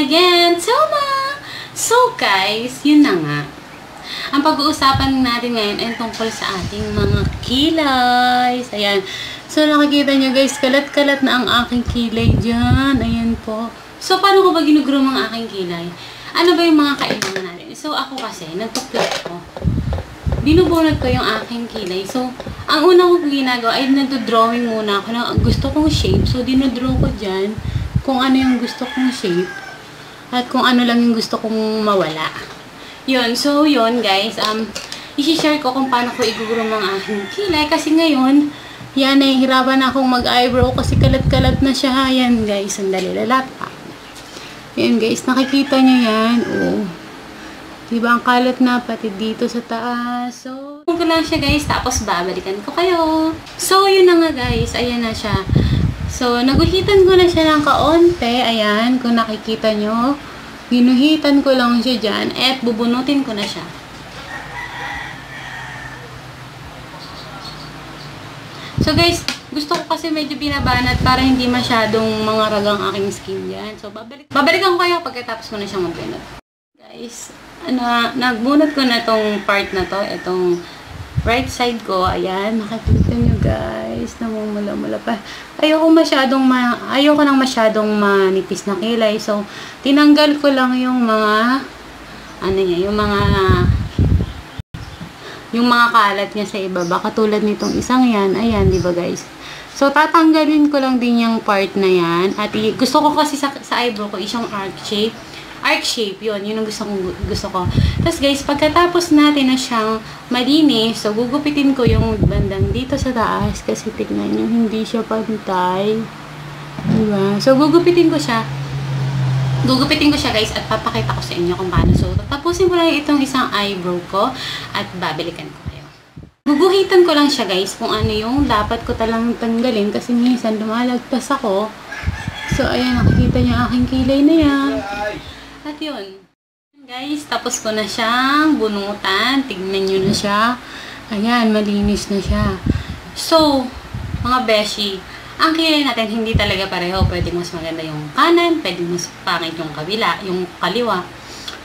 again, Toma! So guys, yun na nga. Ang pag-uusapan natin ngayon ay tungkol sa ating mga kilay. Ayan. So nakikita nyo guys, kalat-kalat na ang aking kilay dyan. Ayan po. So paano ko ba ginugroom ang aking kilay? Ano ba yung mga kailangan natin? So ako kasi, nagpa-plot ko. Binubunot ko yung aking kilay. So, ang una ko ginagawa ay nagdo-drawing muna ako ng gusto kong shape. So, dinodraw ko dyan kung ano yung gusto kong shape at kung ano lang yung gusto kong mawala. Yun. So, yun guys. I-share ko kung paano ko i-groom ang aking kilay. Kasi ngayon, yan, nahihirapan akong mag-eyebrow kasi kalat-kalat na siya. Yan guys. Sandali, lalapa. Yan guys. Nakikita nyo yan. Oh. Diba, ang kalat na pati dito sa taas. So, ko lang siya guys, tapos babalikan ko kayo. So, yun na nga guys, ayan na siya. So, naguhitan ko na siya ng kaonte. Ayan, kung nakikita nyo. Ginuhitan ko lang siya dyan at bubunutin ko na siya. So guys, gusto ko kasi medyo binabanat para hindi masyadong mga ragang aking skin dyan. So, babalikan ko kayo pagkatapos ko na siyang magbunot. Guys, nagbunot ko na tong part na to, itong right side ko. Ayan, makikita nyo guys, namumula-mula pa. Ayoko nang masyadong manipis na kilay. So, tinanggal ko lang yung mga yung mga kalat niya sa ibaba. Katulad nitong isang yan. Ayan, di ba guys? So, tatanggalin ko lang din yung part na yan. At gusto ko kasi sa eyebrow ko is yung arc shape, yun ang gusto ko. Tapos guys, pagkatapos natin na siyang malinis, so gugupitin ko yung bandang dito sa taas kasi tignan nyo, hindi siya pantay. Diba? So gugupitin ko siya guys at papakita ko sa inyo kung paano. So tapusin ko lang itong isang eyebrow ko at babalikan ko kayo. Guguhitan ko lang siya guys kung ano yung dapat ko talang tanggalin kasi minsan lumalagpas ako. So ayan, nakikita niyo aking kilay na yan. At yun. Guys, tapos ko na siyang bunutan. Tignan nyo na siya. Ayan, malinis na siya. So, mga beshi, ang kilay natin hindi talaga pareho. Pwedeng mas maganda yung kanan, pwedeng mas pangit yung kabila, yung kaliwa.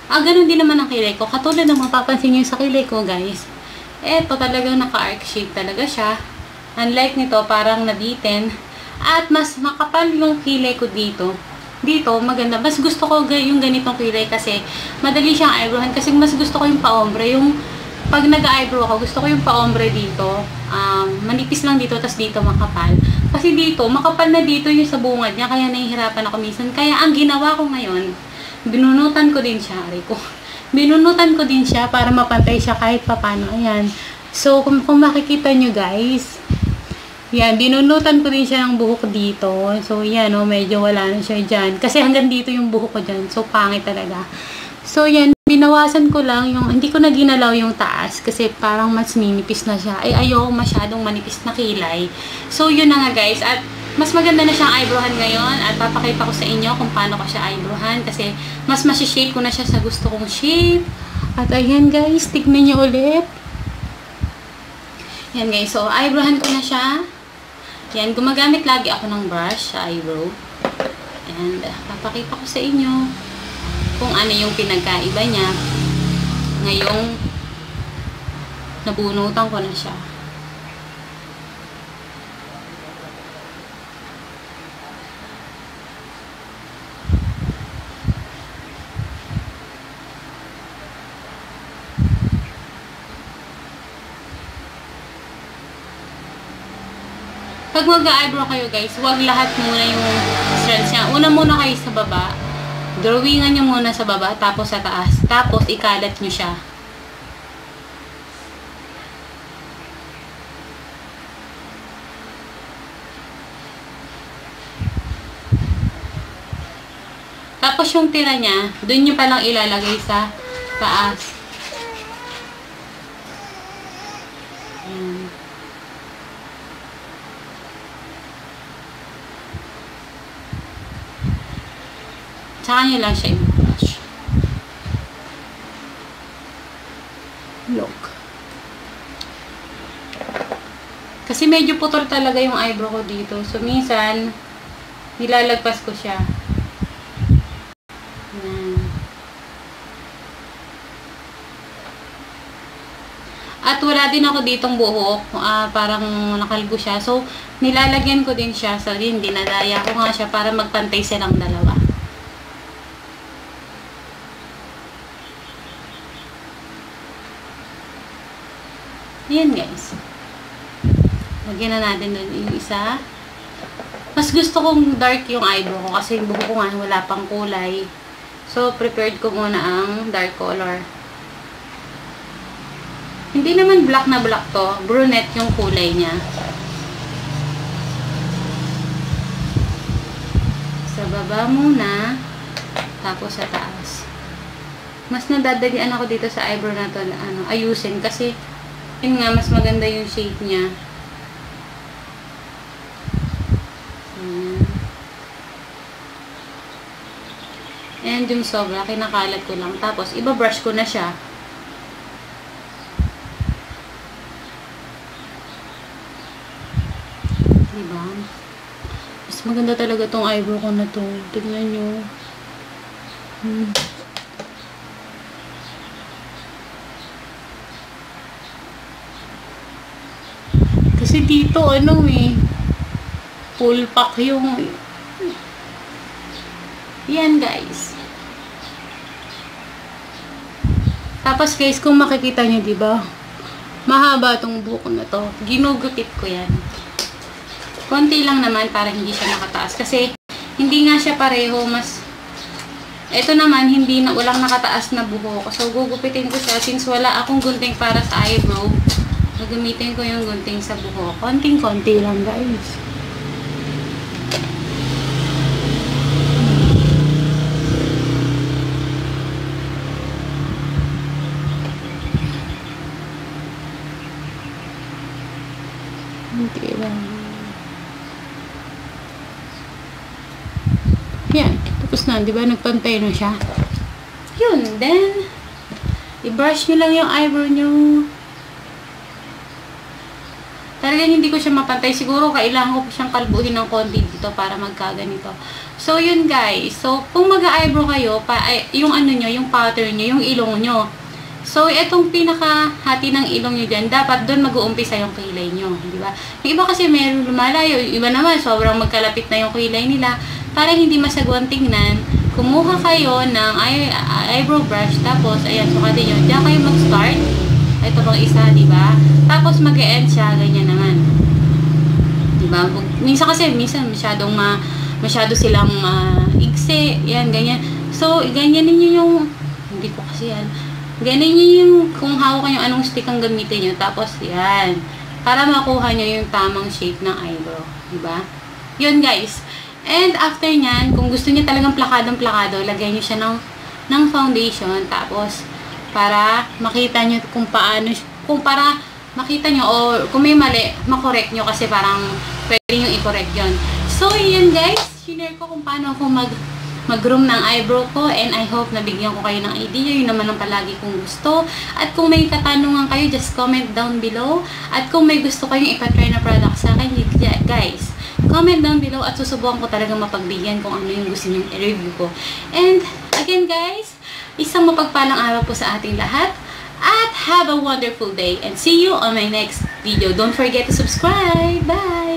Ganun din naman ang kilay ko. Katulad ng mapapansin nyo sa kilay ko, guys. Eto, talagang naka-arc shape talaga siya. Unlike nito, parang nabitin. At mas makapal yung kilay ko dito. Dito, maganda. Mas gusto ko yung ganitong kilay kasi madali siyang eyebrowhan. Kasi mas gusto ko yung pa-ombre. Yung pag nag-eyebrow ako, gusto ko yung pa-ombre dito. Manipis lang dito, tas dito makapal. Kasi dito, makapal na dito yung sa bungad niya. Kaya nahihirapan ako minsan. Kaya ang ginawa ko ngayon, binunutan ko din siya. Binunutan ko din siya para mapantay siya kahit papano. Ayan. So, kung makikita nyo guys, yan, binunutan ko din siya ng buhok dito. So, yan, medyo wala na siya dyan. Kasi hanggang dito yung buhok ko dyan. So, pangit talaga. So, yan, binawasan ko lang yung, hindi ko na ginalaw yung taas. Kasi parang mas minipis na siya. Ayoko masyadong manipis na kilay. So, yun na nga guys. At mas maganda na siyang eyebrowhan ngayon. At papakita ko sa inyo kung paano ko siya eyebrowhan. Kasi mas shape ko na siya sa gusto kong shape. At ayan guys, tignan niyo ulit. Yan guys, so eyebrowhan ko na siya. Yan, gumagamit lagi ako ng brush sa eyebrow. And, papakita ko sa inyo kung ano yung pinagkaiba niya. Ngayong, nabunutan ko na siya. Pag mag-eyebrow kayo guys, huwag lahat muna yung strands niya. Una muna kayo sa baba. Drawingan nyo muna sa baba, tapos sa taas. Tapos ikalat nyo siya. Tapos yung tira niya, dun nyo palang ilalagay sa taas. Tsaka nyo lang siya i-brush. Look. Kasi medyo putol talaga yung eyebrow ko dito. So, minsan, nilalagpas ko siya. At wala din ako ditong buhok. Parang nakalbo siya. So, nilalagyan ko din siya. So, din, dinadaya ko nga siya para magpantay silang dalawa. Ayan guys. Lagyan na natin doon yung isa. Mas gusto kong dark yung eyebrow ko kasi yung buhok ko nga wala pang kulay. So, prepared ko muna ang dark color. Hindi naman black na black to. Brunette yung kulay niya. Sa baba muna. Tapos sa taas. Mas nadadalian ako dito sa eyebrow na to na ayusin kasi yun nga, mas maganda yung shape niya. Ayan. And yung sobra, kinakalat ko lang. Tapos, iba-brush ko na siya. Diba? Mas maganda talaga tong eyebrow ko na to. Tignan nyo. Kasi dito, full pack yung... Yan, guys. Tapos, guys, kung makikita nyo, diba? Mahaba tong buhok na to. Ginugutit ko yan. Konti lang naman para hindi siya nakataas. Kasi, hindi nga siya pareho. Ito naman, walang nakataas na buhok. So, gugupitin ko siya. Since wala akong gunting para sa eyebrow, gagamitin ko yung gunting sa buhok. Konting-konti lang, guys. Konti lang. Yan. Tapos na, di ba? Nagpantay na siya. Yun. Then, i-brush nyo lang yung eyebrow nyo. Talagang hindi ko siya mapantay. Siguro kailangan ko po siyang kalbuhin ng konti dito para magkaganito. So, yun guys. So, kung mag-eyebrow kayo, yung yung pattern nyo, yung ilong nyo. So, itong pinakahati ng ilong nyo dyan, dapat doon mag-uumpisa yung kilay nyo. Diba? Yung iba kasi meron lumalayo. Yung iba naman, sobrang magkalapit na yung kilay nila. Para hindi masagwan tingnan, kumuha kayo ng eyebrow brush. Tapos, ayan, sukatin nyo. Diyan kayo mag-start. Ito pang isa, diba? Tapos mag-e-end siya, ganyan naman. Diba? Minsan masyado silang igse, yan, ganyan. So, ganyan ninyo yung, hindi ko kasi yan. Ganyan nyo yung, kung hawak nyo anong stick ang gamitin nyo. Tapos, yan. Para makuha nyo yung tamang shape ng eyebrow. Diba? Yun, guys. And after nyan, kung gusto nyo talagang plakadong-plakado, lagay nyo siya ng foundation. Tapos, para makita nyo para makita nyo o kung may mali, makorek nyo kasi parang pwede nyo i-correct yun. So, yun guys, sinare ko kung paano ako mag-groom ng eyebrow ko and I hope nabigyan ko kayo ng idea. Yun naman ang palagi kong gusto. At kung may katanungan kayo, just comment down below. At kung may gusto kayong ipatry na product sa akin, guys, comment down below at susubukan ko talagang mapagbigyan kung ano yung gusto nyo i-review ko. And again guys, isang mapagpalang araw po sa ating lahat at have a wonderful day and see you on my next video. Don't forget to subscribe. Bye!